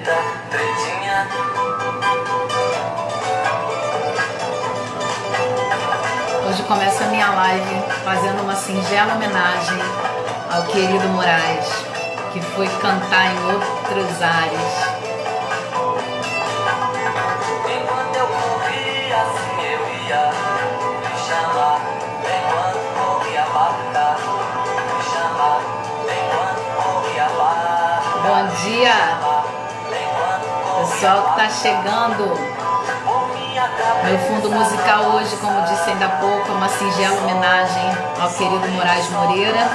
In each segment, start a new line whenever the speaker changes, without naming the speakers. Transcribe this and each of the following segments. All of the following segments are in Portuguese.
preta, pretinha.
Hoje começa a minha live fazendo uma singela homenagem ao querido Moraes, que foi cantar em outros ares.
Enquanto eu corria, assim eu ia me chamar. Enquanto corria a barca, me chamar. Enquanto corria a barca.
Bom dia, pessoal que está chegando. Meu fundo musical hoje, como disse ainda há pouco, é uma singela homenagem ao querido Moraes Moreira,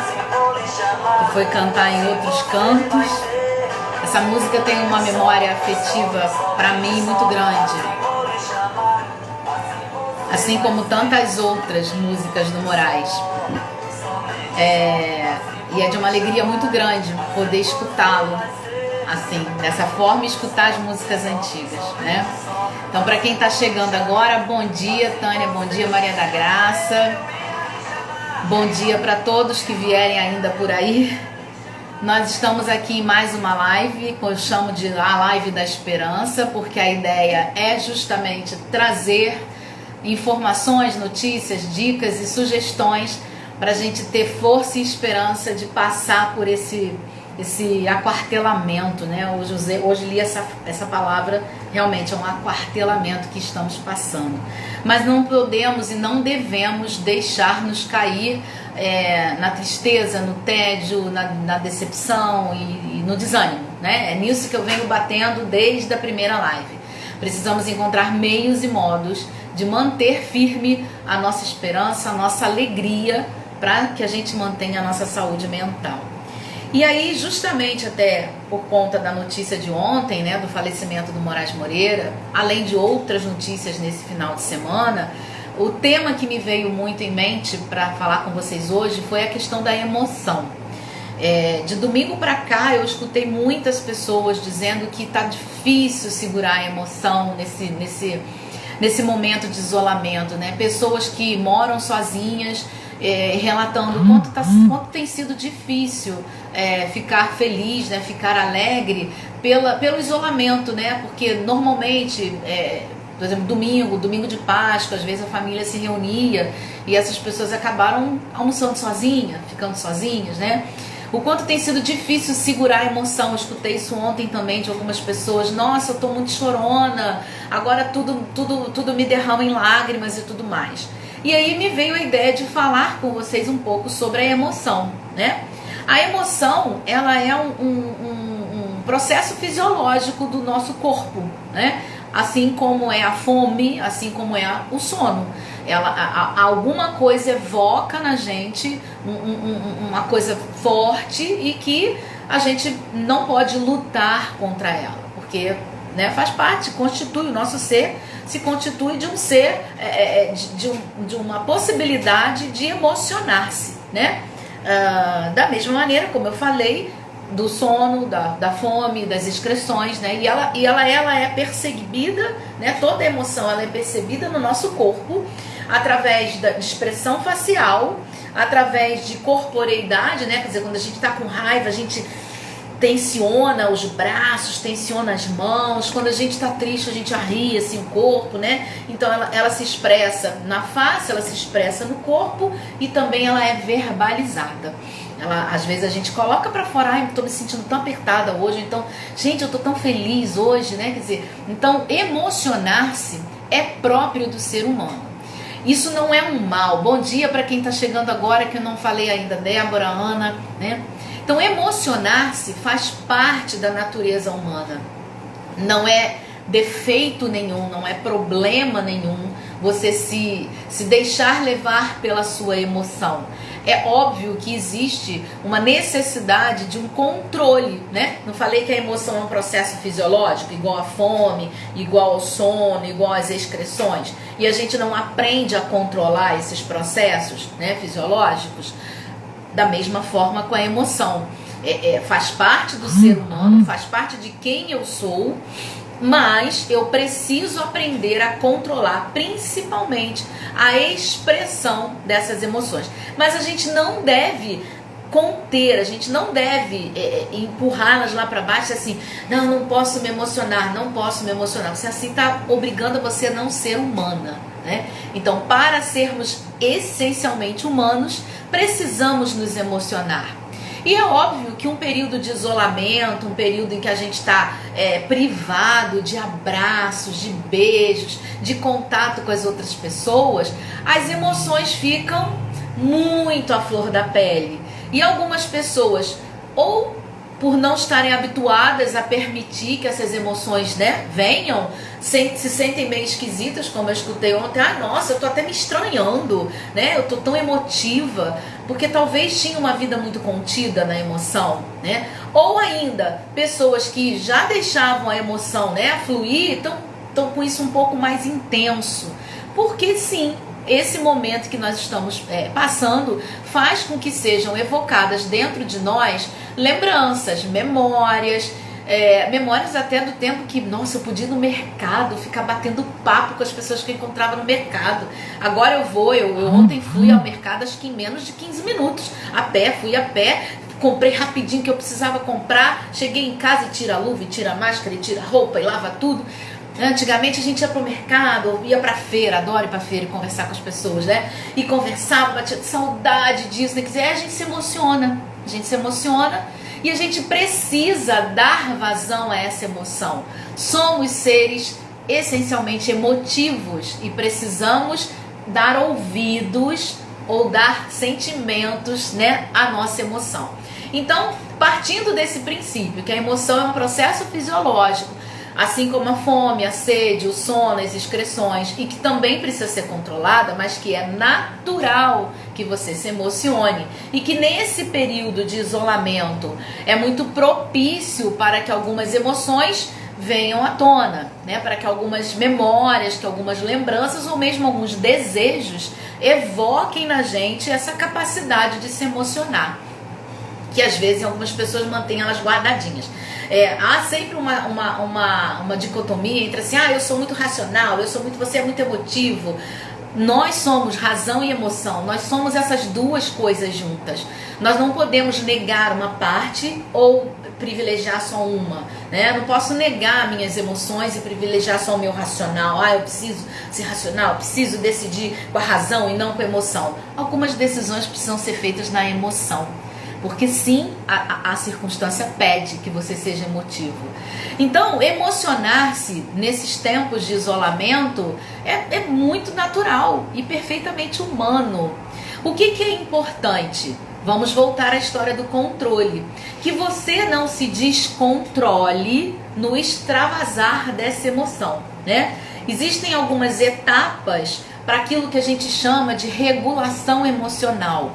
que foi cantar em outros cantos. Essa música tem uma memória afetiva para mim muito grande, assim como tantas outras músicas do Moraes. E é de uma alegria muito grande poder escutá-lo assim, dessa forma, e escutar as músicas antigas, né? Então, para quem está chegando agora, bom dia, Tânia, bom dia, Maria da Graça, bom dia para todos que vierem ainda por aí. Nós estamos aqui em mais uma live, que eu chamo de a Live da Esperança, porque a ideia é justamente trazer informações, notícias, dicas e sugestões para a gente ter força e esperança de passar por esse aquartelamento, né? Hoje li essa palavra, realmente é um aquartelamento que estamos passando. Mas não podemos e não devemos deixar-nos cair na tristeza, no tédio, na decepção e no desânimo, né? É nisso que eu venho batendo desde a primeira live. Precisamos encontrar meios e modos de manter firme a nossa esperança, a nossa alegria, para que a gente mantenha a nossa saúde mental. E aí, justamente até por conta da notícia de ontem, né, do falecimento do Moraes Moreira, além de outras notícias nesse final de semana, o tema que me veio muito em mente para falar com vocês hoje foi a questão da emoção. De domingo para cá eu escutei muitas pessoas dizendo que está difícil segurar a emoção nesse momento de isolamento, né? Pessoas que moram sozinhas, relatando quanto tem sido difícil ficar feliz, né, ficar alegre pelo isolamento, né, porque normalmente, por exemplo, domingo de Páscoa, às vezes a família se reunia e essas pessoas acabaram almoçando sozinhas, ficando sozinhas, né. O quanto tem sido difícil segurar a emoção. Eu escutei isso ontem também de algumas pessoas. Nossa, eu tô muito chorona, agora tudo me derrama em lágrimas e tudo mais. E aí me veio a ideia de falar com vocês um pouco sobre a emoção, né? A emoção, ela é um processo fisiológico do nosso corpo, né? Assim como é a fome, assim como é o sono. Alguma coisa evoca na gente uma coisa forte e que a gente não pode lutar contra ela, porque, né, faz parte, constitui o nosso ser, se constitui de um ser, de uma possibilidade de emocionar-se, né? Da mesma maneira, como eu falei, do sono, da fome, das excreções, né? E ela é percebida, né? Toda emoção ela é percebida no nosso corpo através da expressão facial, através de corporeidade, né? Quer dizer, quando a gente está com raiva, a gente tensiona os braços, tensiona as mãos. Quando a gente está triste, a gente arria assim o corpo, né? Então ela se expressa na face, ela se expressa no corpo e também ela é verbalizada. Às vezes a gente coloca para fora, ai, estou me sentindo tão apertada hoje, então, gente, eu estou tão feliz hoje, né? Quer dizer, então emocionar-se é próprio do ser humano. Isso não é um mal. Bom dia para quem está chegando agora, que eu não falei ainda, Débora, Ana, né? Então, emocionar-se faz parte da natureza humana. Não é defeito nenhum, não é problema nenhum você se deixar levar pela sua emoção. É óbvio que existe uma necessidade de um controle, né? Não falei que a emoção é um processo fisiológico, igual a fome, igual ao sono, igual às excreções, e a gente não aprende a controlar esses processos, né, fisiológicos. Da mesma forma com a emoção. Faz parte do ser humano, faz parte de quem eu sou, mas eu preciso aprender a controlar principalmente a expressão dessas emoções. Mas a gente não deve conter, a gente não deve empurrá-las lá para baixo assim, não posso me emocionar, não posso me emocionar. Você assim está obrigando você a não ser humana, né? Então, para sermos essencialmente humanos, precisamos nos emocionar. E é óbvio que um período de isolamento, um período em que a gente está privado de abraços, de beijos, de contato com as outras pessoas, as emoções ficam muito à flor da pele. E algumas pessoas, ou por não estarem habituadas a permitir que essas emoções, né, venham, se sentem meio esquisitas, como eu escutei ontem. Nossa, eu tô até me estranhando, né? Eu tô tão emotiva, porque talvez tinha uma vida muito contida na emoção, né? Ou ainda, pessoas que já deixavam a emoção, né, fluir, estão com isso um pouco mais intenso. Porque sim, esse momento que nós estamos passando faz com que sejam evocadas dentro de nós lembranças, memórias, memórias até do tempo que, nossa, eu podia ir no mercado, ficar batendo papo com as pessoas que eu encontrava no mercado. Agora eu ontem fui ao mercado acho que em menos de 15 minutos, fui a pé, comprei rapidinho o que eu precisava comprar, cheguei em casa e tira a luva, e tira a máscara, e tira a roupa, e lava tudo. Antigamente a gente ia pro mercado, ia pra feira, adoro ir pra feira e conversar com as pessoas, né? E conversava, batia saudade disso, né? A gente se emociona, e a gente precisa dar vazão a essa emoção. Somos seres essencialmente emotivos e precisamos dar ouvidos ou dar sentimentos, né, à nossa emoção. Então, partindo desse princípio, que a emoção é um processo fisiológico, assim como a fome, a sede, o sono, as excreções, e que também precisa ser controlada, mas que é natural que você se emocione, e que nesse período de isolamento é muito propício para que algumas emoções venham à tona, né? Para que algumas memórias, que algumas lembranças ou mesmo alguns desejos evoquem na gente essa capacidade de se emocionar, que às vezes algumas pessoas mantêm elas guardadinhas. Há sempre uma dicotomia entre assim, eu sou muito racional, você é muito emotivo. Nós somos razão e emoção, nós somos essas duas coisas juntas. Nós não podemos negar uma parte ou privilegiar só uma, né? Eu não posso negar minhas emoções e privilegiar só o meu racional. Eu preciso ser racional, preciso decidir com a razão e não com a emoção. Algumas decisões precisam ser feitas na emoção, porque sim, a circunstância pede que você seja emotivo. Então, emocionar-se nesses tempos de isolamento é muito natural e perfeitamente humano. O que é importante? Vamos voltar à história do controle. Que você não se descontrole no extravasar dessa emoção, né? Existem algumas etapas para aquilo que a gente chama de regulação emocional.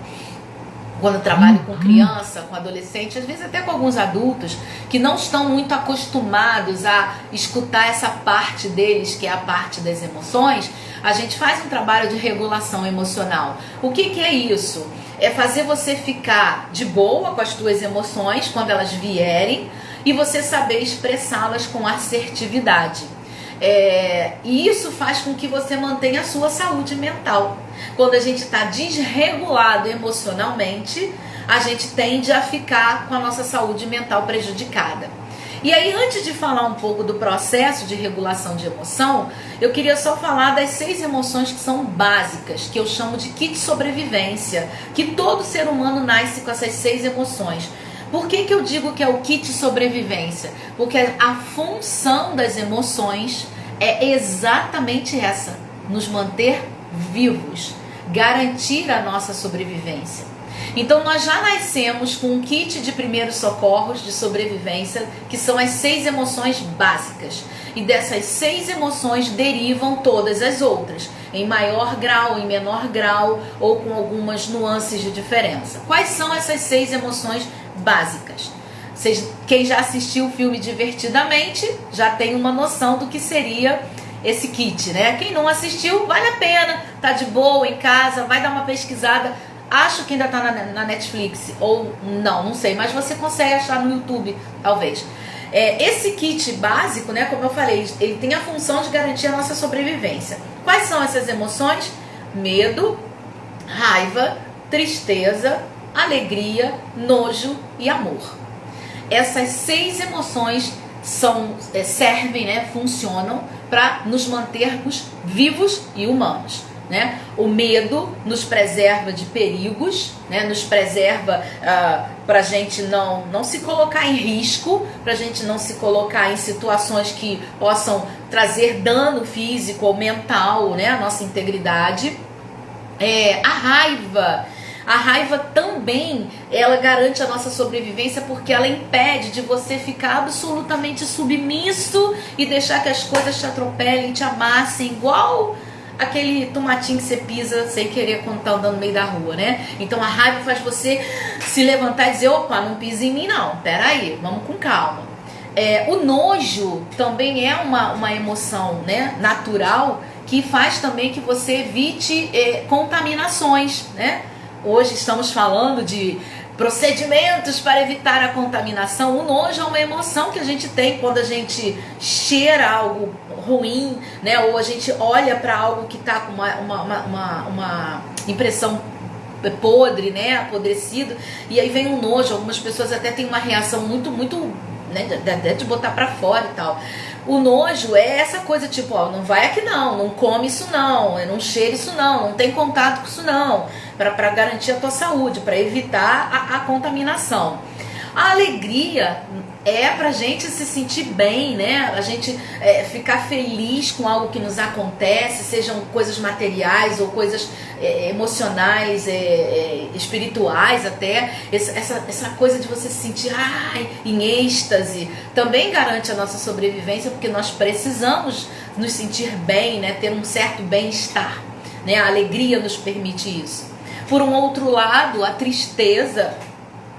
Quando eu trabalho com criança, com adolescente, às vezes até com alguns adultos que não estão muito acostumados a escutar essa parte deles, que é a parte das emoções, a gente faz um trabalho de regulação emocional. O que é isso? É fazer você ficar de boa com as tuas emoções quando elas vierem e você saber expressá-las com assertividade. E isso faz com que você mantenha a sua saúde mental. Quando a gente está desregulado emocionalmente, a gente tende a ficar com a nossa saúde mental prejudicada. E aí, antes de falar um pouco do processo de regulação de emoção, eu queria só falar das 6 emoções que são básicas, que eu chamo de kit sobrevivência, que todo ser humano nasce com essas 6 emoções. Por que eu digo que é o kit sobrevivência? Porque a função das emoções é exatamente essa: nos manter vivos, garantir a nossa sobrevivência. Então nós já nascemos com um kit de primeiros socorros de sobrevivência, que são as 6 emoções básicas. E dessas 6 emoções derivam todas as outras, em maior grau, em menor grau, ou com algumas nuances de diferença. Quais são essas 6 emoções básicas? Quem já assistiu o filme Divertidamente já tem uma noção do que seria esse kit, né? Quem não assistiu, vale a pena, tá de boa em casa, vai dar uma pesquisada. Acho que ainda tá na Netflix, ou não sei, mas você consegue achar no YouTube, talvez. Esse kit básico, né, como eu falei, ele tem a função de garantir a nossa sobrevivência. Quais são essas emoções? Medo, raiva, tristeza, alegria, nojo e amor. Essas 6 emoções servem, né, funcionam para nos mantermos vivos e humanos, né? O medo nos preserva de perigos, né? Nos preserva para a gente não se colocar em risco, para a gente não se colocar em situações que possam trazer dano físico ou mental, né? A nossa integridade. A raiva também, ela garante a nossa sobrevivência porque ela impede de você ficar absolutamente submisso e deixar que as coisas te atropelem, te amassem, igual aquele tomatinho que você pisa sem querer quando tá andando no meio da rua, né? Então a raiva faz você se levantar e dizer, opa, não pisa em mim não, peraí, vamos com calma. O nojo também é uma emoção, né, natural, que faz também que você evite contaminações, né? Hoje estamos falando de procedimentos para evitar a contaminação. O nojo é uma emoção que a gente tem quando a gente cheira algo ruim, né? Ou a gente olha para algo que está com uma impressão podre, né? Apodrecido, e aí vem um nojo. Algumas pessoas até têm uma reação muito, né? De botar para fora e tal. O nojo é essa coisa tipo, ó, não vai aqui não come isso não cheira isso não tem contato com isso não, para garantir a tua saúde, para evitar a contaminação. A alegria é pra gente se sentir bem, né? A gente ficar feliz com algo que nos acontece, sejam coisas materiais ou coisas emocionais, espirituais até. Essa coisa de você se sentir em êxtase também garante a nossa sobrevivência, porque nós precisamos nos sentir bem, né? Ter um certo bem-estar, né? A alegria nos permite isso. Por um outro lado, a tristeza,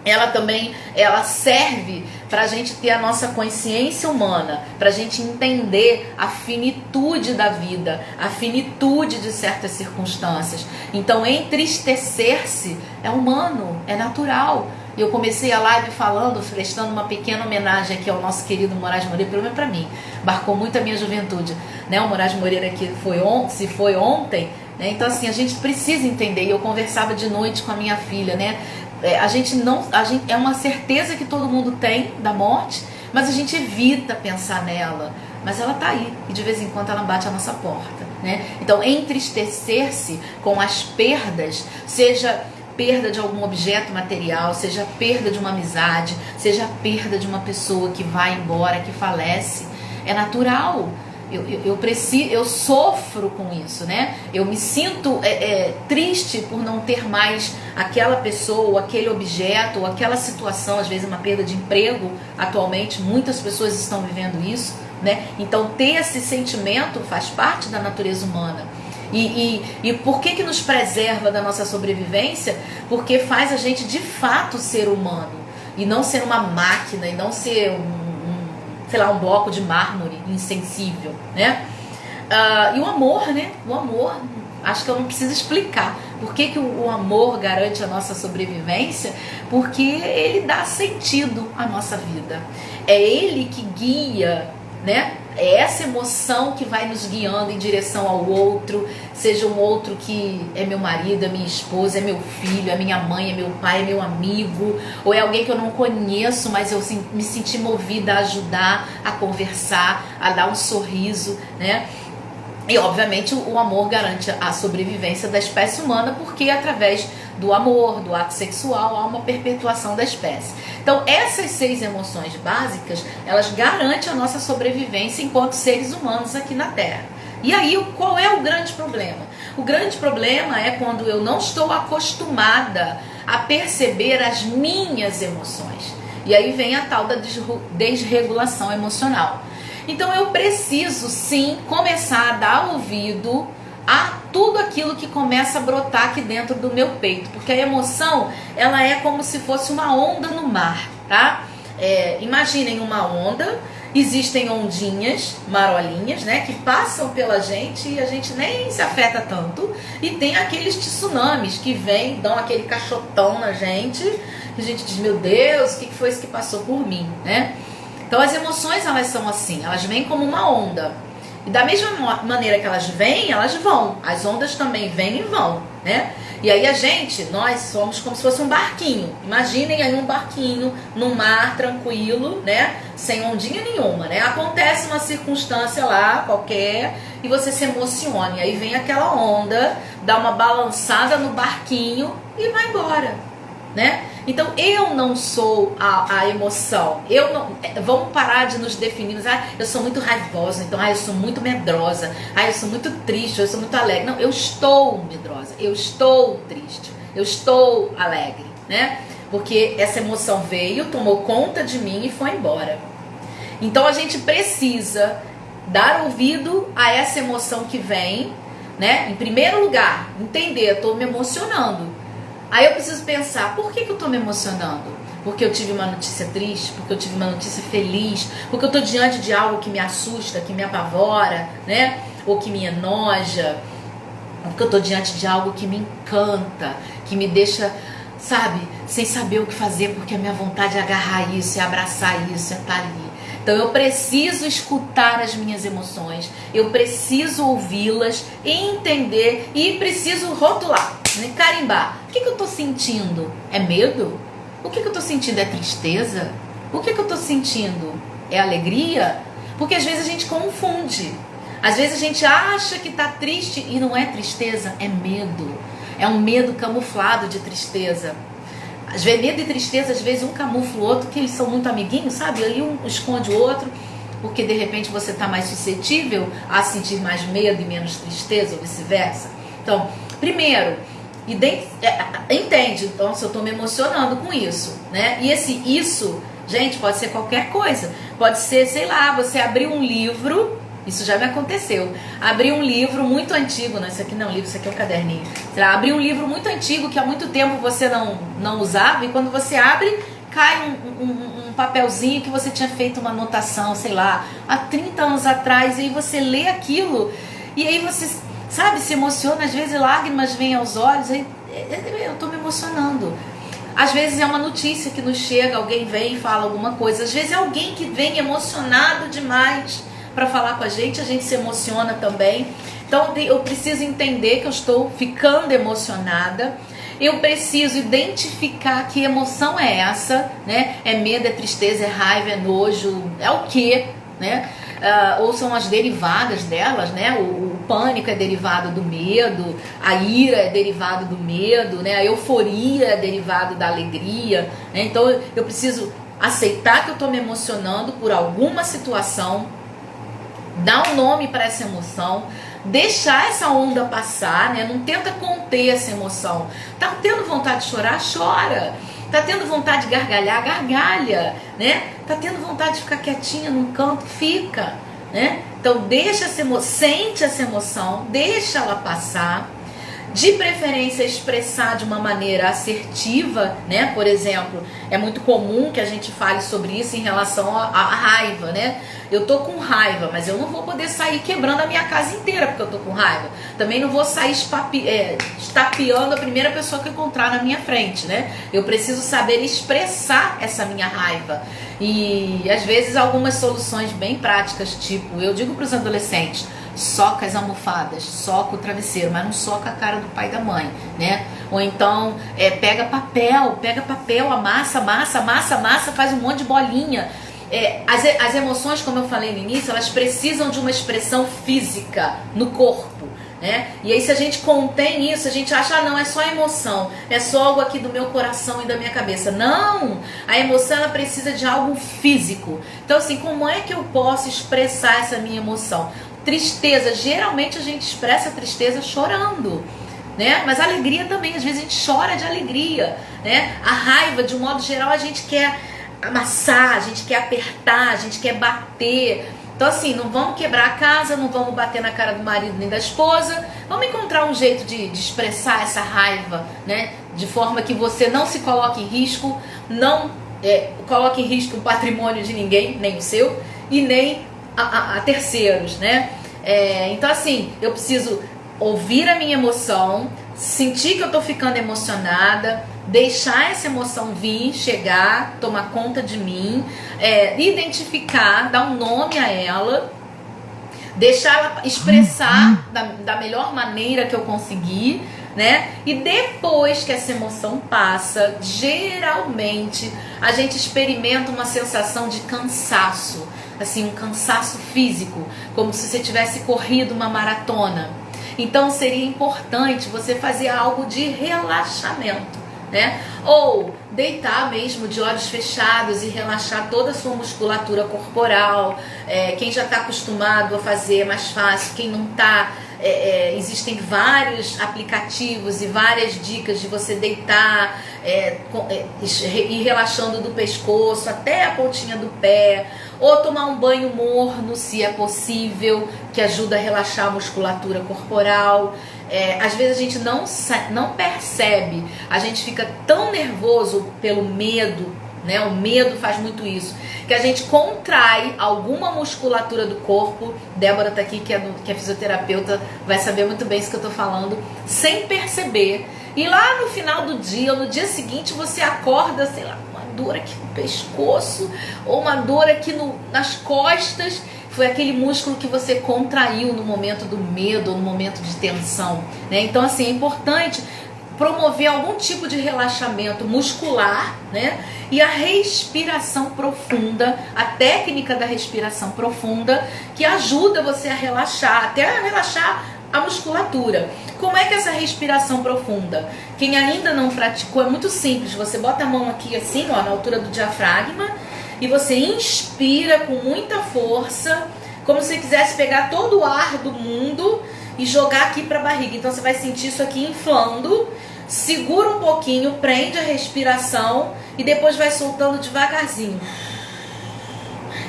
ela serve para a gente ter a nossa consciência humana, para a gente entender a finitude da vida, a finitude de certas circunstâncias. Então, entristecer-se é humano, é natural. Eu comecei a live prestando uma pequena homenagem aqui ao nosso querido Moraes Moreira, pelo menos para mim, marcou muito a minha juventude, né? O Moraes Moreira que se foi ontem, né? Então assim, a gente precisa entender. E eu conversava de noite com a minha filha, né? É uma certeza que todo mundo tem da morte, mas a gente evita pensar nela, mas ela tá aí e de vez em quando ela bate a nossa porta, né? Então entristecer-se com as perdas, seja perda de algum objeto material, seja perda de uma amizade, seja perda de uma pessoa que vai embora, que falece, é natural. Eu sofro com isso, né? Eu me sinto triste por não ter mais aquela pessoa, ou aquele objeto, ou aquela situação. Às vezes uma perda de emprego. Atualmente muitas pessoas estão vivendo isso, né? Então ter esse sentimento faz parte da natureza humana. E por que nos preserva da nossa sobrevivência? Porque faz a gente de fato ser humano, e não ser uma máquina, e não ser um bloco de mármore insensível, né? E o amor, né? O amor, acho que eu não preciso explicar por que o amor garante a nossa sobrevivência, porque ele dá sentido à nossa vida. É ele que guia, né? É essa emoção que vai nos guiando em direção ao outro, seja um outro que é meu marido, é minha esposa, é meu filho, é minha mãe, é meu pai, é meu amigo, ou é alguém que eu não conheço, mas eu me senti movida a ajudar, a conversar, a dar um sorriso, né? E obviamente o amor garante a sobrevivência da espécie humana, porque através do amor, do ato sexual, há uma perpetuação da espécie. Então essas 6 emoções básicas, elas garantem a nossa sobrevivência enquanto seres humanos aqui na Terra. E aí qual é o grande problema? O grande problema é quando eu não estou acostumada a perceber as minhas emoções. E aí vem a tal da desregulação emocional. Então eu preciso sim começar a dar ouvido a tudo aquilo que começa a brotar aqui dentro do meu peito, porque a emoção, ela é como se fosse uma onda no mar, tá? Imaginem uma onda, existem ondinhas, marolinhas, né, que passam pela gente e a gente nem se afeta tanto, e tem aqueles tsunamis que vêm, dão aquele cachotão na gente, e a gente diz, meu Deus, o que foi isso que passou por mim, né? Então as emoções, elas são assim, elas vêm como uma onda. E da mesma maneira que elas vêm, elas vão. As ondas também vêm e vão, né? E aí nós somos como se fosse um barquinho. Imaginem aí um barquinho no mar tranquilo, né? Sem ondinha nenhuma, né? Acontece uma circunstância lá qualquer e você se emociona. E aí vem aquela onda, dá uma balançada no barquinho e vai embora, né? Então eu não sou a emoção. Eu não, vamos parar de nos definirmos. Eu sou muito raivosa, então eu sou muito medrosa, eu sou muito triste, eu sou muito alegre. Não, eu estou medrosa, eu estou triste, eu estou alegre, né? Porque essa emoção veio, tomou conta de mim e foi embora. Então a gente precisa dar ouvido a essa emoção que vem, né? Em primeiro lugar, entender, eu estou me emocionando. Aí eu preciso pensar, por que eu estou me emocionando? Porque eu tive uma notícia triste, porque eu tive uma notícia feliz, porque eu estou diante de algo que me assusta, que me apavora, né? Ou que me enoja, porque eu estou diante de algo que me encanta, que me deixa, sabe, sem saber o que fazer, porque a minha vontade é agarrar isso, é abraçar isso, é estar ali. Então eu preciso escutar as minhas emoções, eu preciso ouvi-las, entender e preciso rotular, né? Carimbar. O que eu estou sentindo? É medo? O que eu estou sentindo? É tristeza? O que eu estou sentindo? É alegria? Porque às vezes a gente confunde. Às vezes a gente acha que está triste e não é tristeza, é medo. É um medo camuflado de tristeza. Às vezes, medo e tristeza, às vezes um camufla o outro, que eles são muito amiguinhos, sabe? Aí um esconde o outro, porque de repente você está mais suscetível a sentir mais medo e menos tristeza, ou vice-versa. Então, primeiro, entende, então, se eu estou me emocionando com isso, né? E isso, gente, pode ser qualquer coisa. Pode ser, sei lá, você abriu um livro. Isso já me aconteceu. Abri um livro muito antigo, não, isso aqui não é um livro, isso aqui é um caderninho. Abri um livro muito antigo que há muito tempo você não usava, e quando você abre, cai um papelzinho que você tinha feito uma anotação, sei lá, há 30 anos atrás, e aí você lê aquilo, e aí você, sabe, se emociona, às vezes lágrimas vêm aos olhos, aí eu estou me emocionando. Às vezes é uma notícia que nos chega, alguém vem e fala alguma coisa, às vezes é alguém que vem emocionado demais para falar com a gente se emociona também. Então eu preciso entender que eu estou ficando emocionada. Eu preciso identificar que emoção é essa, né? É medo, é tristeza, é raiva, é nojo, é o quê, né? Ou são as derivadas delas, né? O pânico é derivado do medo, a ira é derivado do medo, né? A euforia é derivado da alegria, né? Então eu preciso aceitar que eu estou me emocionando por alguma situação, dar um nome para essa emoção, deixar essa onda passar, né? Não tenta conter essa emoção. Tá tendo vontade de chorar? Chora. Tá tendo vontade de gargalhar? Gargalha, né? Tá tendo vontade de ficar quietinha num canto? Fica, né? Então deixa essa sente essa emoção, deixa ela passar. De preferência expressar de uma maneira assertiva, né? Por exemplo, é muito comum que a gente fale sobre isso em relação à raiva, né? Eu tô com raiva, mas eu não vou poder sair quebrando a minha casa inteira porque eu tô com raiva. Também não vou sair estapeando a primeira pessoa que eu encontrar na minha frente, né? Eu preciso saber expressar essa minha raiva. E às vezes algumas soluções bem práticas, tipo, eu digo para os adolescentes: soca as almofadas, soca o travesseiro, mas não soca a cara do pai e da mãe, né? Ou então pega papel, amassa, faz um monte de bolinha. As emoções, como eu falei no início, elas precisam de uma expressão física no corpo, né? E aí se a gente contém isso, a gente acha, não, é só emoção, é só algo aqui do meu coração e da minha cabeça. Não! A emoção, ela precisa de algo físico. Então assim, como é que eu posso expressar essa minha emoção? Tristeza, geralmente a gente expressa a tristeza chorando, né? Mas a alegria também, às vezes a gente chora de alegria, né? A raiva, de um modo geral, a gente quer amassar, a gente quer apertar, a gente quer bater. Então assim, não vamos quebrar a casa, não vamos bater na cara do marido nem da esposa, vamos encontrar um jeito de expressar essa raiva, né? De forma que você não se coloque em risco, não coloque em risco o patrimônio de ninguém, nem o seu, e nem a terceiros, né? Então assim, eu preciso ouvir a minha emoção, sentir que eu tô ficando emocionada, deixar essa emoção vir, chegar, tomar conta de mim, identificar, dar um nome a ela, deixar ela expressar da melhor maneira que eu conseguir, né? E depois que essa emoção passa, geralmente a gente experimenta uma sensação de cansaço, assim, um cansaço físico, como se você tivesse corrido uma maratona. Então seria importante você fazer algo de relaxamento, né? Ou deitar mesmo de olhos fechados e relaxar toda a sua musculatura corporal. Quem já está acostumado a fazer é mais fácil, quem não está, existem vários aplicativos e várias dicas de você deitar, ir relaxando do pescoço até a pontinha do pé, ou tomar um banho morno, se é possível, que ajuda a relaxar a musculatura corporal. Às vezes a gente não percebe, a gente fica tão nervoso pelo medo, né? O medo faz muito isso, que a gente contrai alguma musculatura do corpo. Débora tá aqui, que é fisioterapeuta, vai saber muito bem isso que eu tô falando, sem perceber. E lá no final do dia, ou no dia seguinte, você acorda, sei lá, uma dor aqui no pescoço, ou uma dor aqui nas costas. Foi aquele músculo que você contraiu no momento do medo, ou no momento de tensão, né? Então, assim, é importante promover algum tipo de relaxamento muscular, né? E a respiração profunda, a técnica da respiração profunda, que ajuda você a relaxar, até a relaxar a musculatura. Como é que é essa respiração profunda? Quem ainda não praticou, é muito simples. Você bota a mão aqui assim, ó, na altura do diafragma, e você inspira com muita força, como se você quisesse pegar todo o ar do mundo e jogar aqui para a barriga. Então você vai sentir isso aqui inflando. Segura um pouquinho, prende a respiração e depois vai soltando devagarzinho.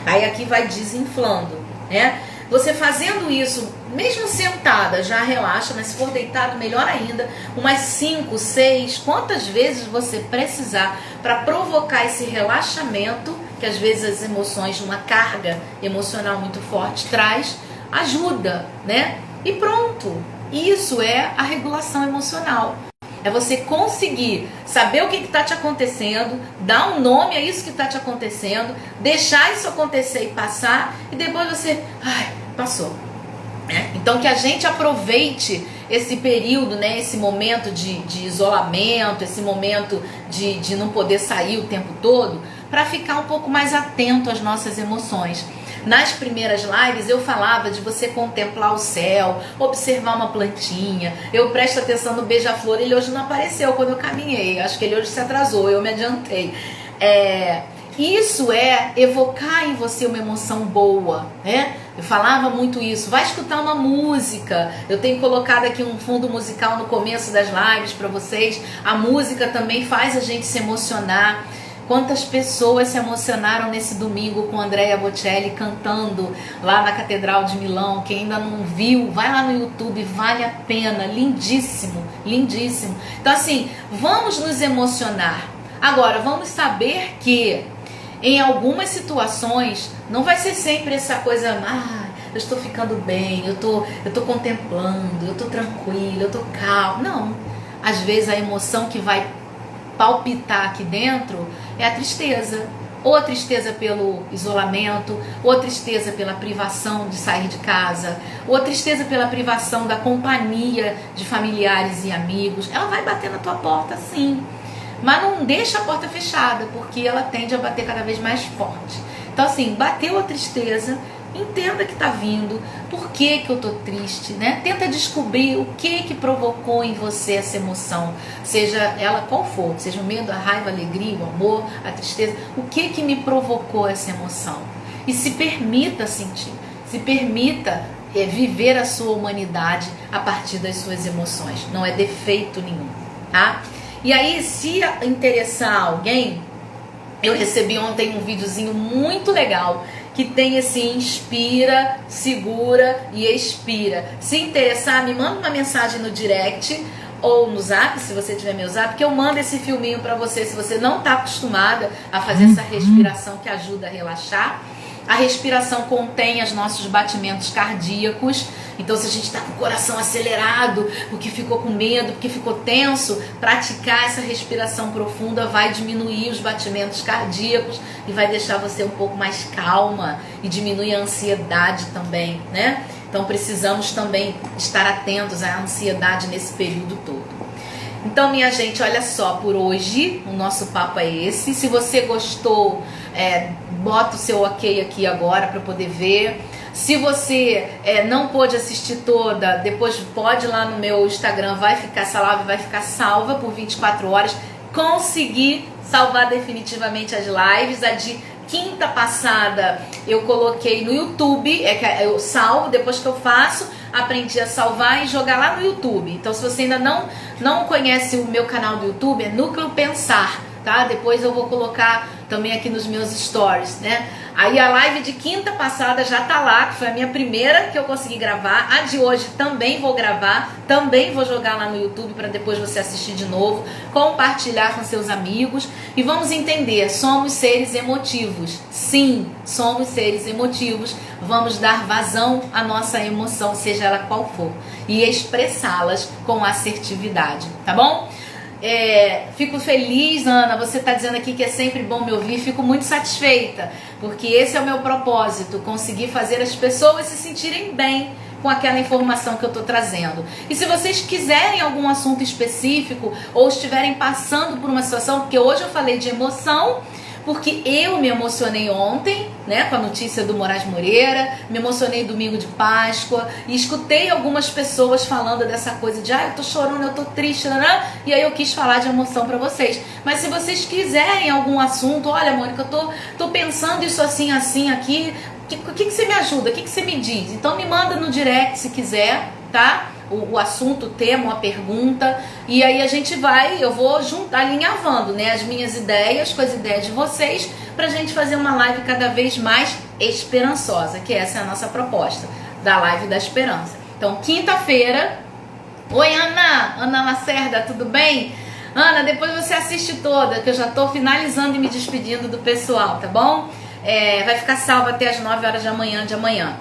Aí aqui vai desinflando, né? Você fazendo isso, mesmo sentada, já relaxa, mas se for deitado, melhor ainda. Umas 5, 6, quantas vezes você precisar para provocar esse relaxamento, que às vezes as emoções, uma carga emocional muito forte traz, ajuda, né? E pronto, isso é a regulação emocional. É você conseguir saber o que está te acontecendo, dar um nome a isso que está te acontecendo, deixar isso acontecer e passar, e depois você, passou. Então que a gente aproveite esse período, né, esse momento de isolamento, esse momento de não poder sair o tempo todo, para ficar um pouco mais atento às nossas emoções. Nas primeiras lives eu falava de você contemplar o céu, observar uma plantinha. Eu presto atenção no beija-flor, ele hoje não apareceu quando eu caminhei, acho que ele hoje se atrasou, eu me adiantei. Isso é evocar em você uma emoção boa, né? Eu falava muito isso. Vai escutar uma música. Eu tenho colocado aqui um fundo musical no começo das lives para vocês. A música também faz a gente se emocionar. Quantas pessoas se emocionaram nesse domingo com Andrea Bocelli cantando lá na Catedral de Milão. Quem ainda não viu, vai lá no YouTube, vale a pena. Lindíssimo, lindíssimo. Então assim, vamos nos emocionar. Agora, vamos saber que em algumas situações não vai ser sempre essa coisa, eu estou ficando bem, eu tô contemplando, eu tô tranquilo, eu tô calmo. Não, às vezes a emoção que vai palpitar aqui dentro é a tristeza, ou a tristeza pelo isolamento, ou a tristeza pela privação de sair de casa, ou a tristeza pela privação da companhia de familiares e amigos. Ela vai bater na tua porta, sim, mas não deixa a porta fechada, porque ela tende a bater cada vez mais forte. Então assim, bateu a tristeza, entenda que está vindo, por que eu estou triste, né? Tenta descobrir o que provocou em você essa emoção, seja ela qual for, seja o medo, a raiva, a alegria, o amor, a tristeza, o que me provocou essa emoção. E se permita sentir, se permita viver a sua humanidade a partir das suas emoções, não é defeito nenhum, tá? E aí, se interessar alguém, eu recebi ontem um videozinho muito legal que tem esse inspira, segura e expira. Se interessar, me manda uma mensagem no direct ou no zap, se você tiver meu zap, que eu mando esse filminho pra você, se você não está acostumada a fazer essa respiração que ajuda a relaxar. A respiração contém os nossos batimentos cardíacos. Então, se a gente está com o coração acelerado, porque ficou com medo, porque ficou tenso, praticar essa respiração profunda vai diminuir os batimentos cardíacos e vai deixar você um pouco mais calma e diminuir a ansiedade também, né? Então precisamos também estar atentos à ansiedade nesse período todo. Então, minha gente, olha só, por hoje o nosso papo é esse. Se você gostou, bota o seu ok aqui agora para poder ver. Se você não pôde assistir toda, depois pode ir lá no meu Instagram, essa live vai ficar salva por 24 horas. Consegui salvar definitivamente as lives. A de quinta passada eu coloquei no YouTube, eu salvo, depois que eu faço, aprendi a salvar e jogar lá no YouTube. Então, se você ainda não conhece o meu canal do YouTube, é Núcleo Pensar, tá? Depois eu vou colocar também aqui nos meus stories, né? Aí a live de quinta passada já tá lá, que foi a minha primeira que eu consegui gravar. A de hoje também vou gravar, também vou jogar lá no YouTube para depois você assistir de novo, compartilhar com seus amigos. E vamos entender, somos seres emotivos. Sim, somos seres emotivos. Vamos dar vazão à nossa emoção, seja ela qual for, e expressá-las com assertividade, tá bom? Fico feliz, Ana, você está dizendo aqui que é sempre bom me ouvir. Fico muito satisfeita, porque esse é o meu propósito, conseguir fazer as pessoas se sentirem bem com aquela informação que eu estou trazendo. E se vocês quiserem algum assunto específico ou estiverem passando por uma situação, porque hoje eu falei de emoção, porque eu me emocionei ontem, né, com a notícia do Moraes Moreira, me emocionei domingo de Páscoa, e escutei algumas pessoas falando dessa coisa de eu tô chorando, eu tô triste, né? E aí eu quis falar de emoção pra vocês. Mas se vocês quiserem algum assunto, olha, Mônica, eu tô pensando isso assim, assim, aqui, o que você me ajuda? O que você me diz? Então me manda no direct se quiser, tá? O assunto, o tema, a pergunta, e aí eu vou alinhavando, né, as minhas ideias com as ideias de vocês, pra gente fazer uma live cada vez mais esperançosa, que essa é a nossa proposta, da live da esperança. Então, quinta-feira. Oi, Ana Lacerda, tudo bem? Ana, depois você assiste toda, que eu já tô finalizando e me despedindo do pessoal, tá bom? Vai ficar salva até as 9 horas de amanhã.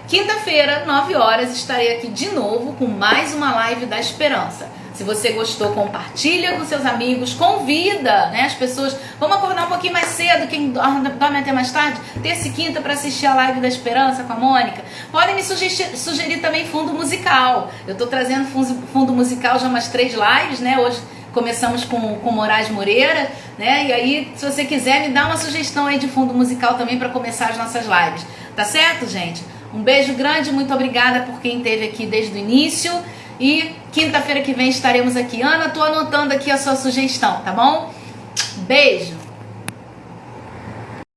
Quinta-feira, 9 horas, estarei aqui de novo com mais uma live da esperança. Se você gostou, compartilha com seus amigos, convida, né, as pessoas. Vamos acordar um pouquinho mais cedo, quem dorme até mais tarde, terça e quinta, para assistir a live da esperança com a Mônica. Podem me sugerir também fundo musical. Eu estou trazendo fundo musical já umas 3 lives, né? Hoje começamos com Moraes Moreira, né? E aí, se você quiser, me dá uma sugestão aí de fundo musical também para começar as nossas lives. Tá certo, gente? Um beijo grande, muito obrigada por quem esteve aqui desde o início. E quinta-feira que vem estaremos aqui. Ana, tô anotando aqui a sua sugestão, tá bom? Beijo!